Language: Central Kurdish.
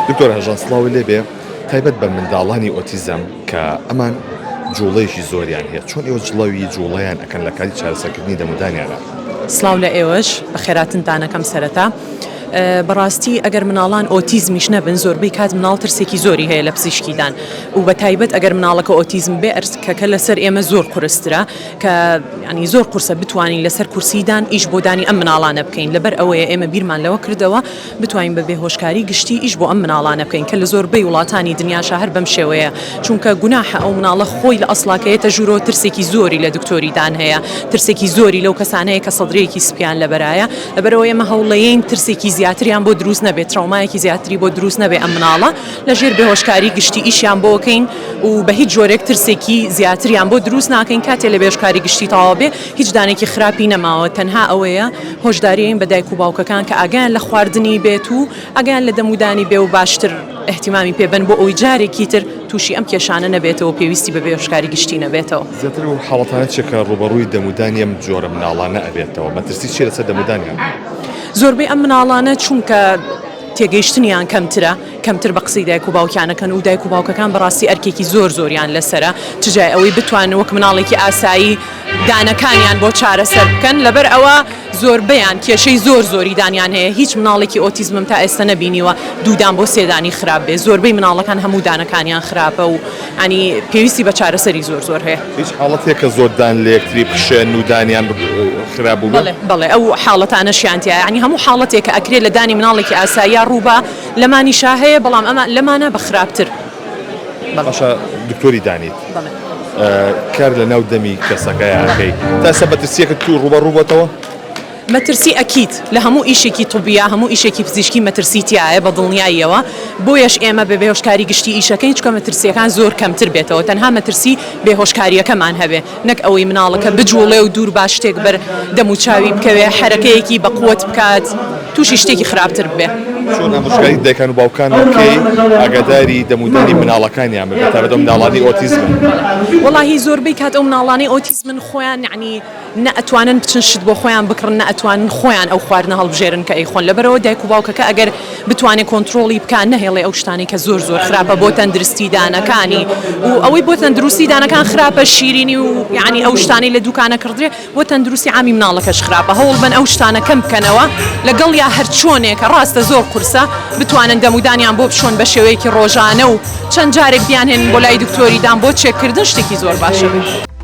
دکتۆر هەژان سڵاوی لێبێ تایبەت بە منداڵانی ئۆتیزم کە ئەمان جوڵەیەکی زۆریان هەیە چۆن ئێوە جڵەوی جوڵەیان ئەکەن لە کاتی چارەسەرکردنی دەمودانیانە؟ سڵاو لە ئێوەش بە خێراتنتانەکەم سەرەتا. بەڕاستی ئەگەر مناڵان ئۆتیزمیش نەبن زۆربەی کات مناڵ ترسێکی زۆری هەیە لە پزیشکیدان و بە تایبەت ئەگەر مناڵەکە ئۆتیزم بێ ئەرکەکە لەسەر ئێمە زۆر قورسترە کە ینی زۆر قورسە بتوانین لەسەر کورسیدان ئیش بۆ دانی ئەم مناڵانە بکەین لەبەر ئەوەیە ئێمە بیرمان لەوە کردەوە بتوانین بە بێهۆشکاری گشتی ئیش بۆ ئەم مناڵانە بکەین کە لە زۆربەی وڵاتانی دنیاشە هەر بەم شێوەیە چونکە گوناحە ئەو مناڵە خۆی لە ئەسڵاکەیەتە ژوورۆ ترسێکی زۆری لە دکتۆریدان هەیە ترسێکی زۆری لەو کەسانەیە کە سەدرەیەکی سپیان لەبەرایە لەبەرەوە ئێمە هەوڵەیەین ترسێکی زیاتریان بۆ دروست نەبێت تراومایەکی زیاتری بۆ دروست نەبێ ئەم مناڵە لەژێر بێهۆشکاری گشتی ئیشیان بۆ بکەین و بە هیچ جۆرێک ترسێکی زیاتریان بۆ دروست ناکەین کاتێ لە بێهۆشکاری گشتی تەواو بێ هیچ دانێکی خراپی نەماوە تەنها ئەوەیە هۆشداریین بە دایک و باوکەکان کە ئاگیان لە خواردنی بێت و ئاگیان لە دەمودانی بێ و باشتر احتیمامی پێبن بۆ ئەوی جارێکی تر تووشی ئەم کێشانە نەبێتەوە پێویستی بە بێهۆشکاری گشتی نەبێتەوە. زیاتر و حاڵەتانە چێکە ڕوبەڕووی دەمودانی ئەم جۆرە مناڵانە ئەبێتەوە مەترسی چیە لەسەر دەمودانیان؟ زۆربەی ئەم مناڵانە چونکە تێگەیشتنیان کەمتر بە قسەی دایک و باوکیانەکەن و دایک و باوکەکان بەڕاستی ئەرکێکی زۆریان لەسرە چجای ئەوەی بتوانن وەک مناڵێکی ئاسایی دانەکانیان بۆ چارەسەر بکەن لەبەر ئەوە زۆربەیان کێشەی زۆری دانیان هەیە هیچ مناڵێکی ئۆتیزمم تا ئێستا نەبینیوە دوودان بۆ سێدانی خراپ بێ زۆربەی مناڵەکان هەموو دانەکانیان خراپە و ینی پێویستی بە چارەسەری زۆر هەیە. هیچ حاڵەتێک کە زۆردان لە یەکتری بشێن و دانیان خراپ بوو؟ بەڵێ ئەو حاڵەتانەشیانتیە ینی هەموو حاڵەتێک کە ئەکرێت لە دانی مناڵێکی ئاسایی ڕووبە لەمانیشا هەیە بەڵام ئەمە لەمانە بە خراپتر. باشە دکتۆری دانیت کار لە ناو دەمی کەسەکەیەکەی تا ئێستا بەترسیەکە تو ڕوبەڕووبەتەوە؟ مەترسی ئەکید لە هەموو ئیشێکی توبیا هەموو ئیشێکی پزیشکی مەترسیتیایە بە دڵنیاییەوە بۆیەش ئێمە بە بێهۆشکاری گشتی ئیشەکەین چکە مەترسیەکان زۆر کەمتر بێتەوە تەنها مەترسی بێهۆشکاریەکەمان هەبێ نەک ئەوەی مناڵەکە بجوڵێ و دوور باش شتێک بەر دەموچاوی بکەوێ حرەکەیەکی بە قووت بکات تووشی شتێکی خراپتر ببێ. چۆن ئامۆژگاری دایکان و باوکان بکەی ئاگاداری دەمودانی مناڵەکانیان ببێت تا بەدەم مناڵانی ئۆتیزمن؟ وەڵاهی زۆربەی کات ئەو مناڵانی ئۆتیزمن خۆیان یعنی نەئەتوانن بچن شت بۆ خۆیان بکڕن نەئەتوانن خۆیان ئەو خواردنە هەڵبژێرن کە ئەیخۆن لەبەرەوە دایک و باوکەکە ئەگەر بتوانێت کۆنتترۆلی بکان نەهێڵێ ئەو شتانی کە زۆر خراپە بۆ تەندروستی دانەکانی و ئەوەی بۆ تەندروستی دانەکان خراپە شیرینی و یعنی ئەو شتانی لە دوکانە کردرێ بۆ تەندروستی عامی مناڵەکەش خراپە هەوڵ بن ئەو شتانە کەم بکەنەوە لەگەڵ یا هەر چۆنێکە ڕاستە زۆر قورسە بتوانن دەمودانیان بۆ بشۆن بە شێوەیەکی ڕۆژانە و چەند جارێک بیانهێن بۆ لای دکتۆریدان بۆ چێککردن شتێکی زۆر باشە.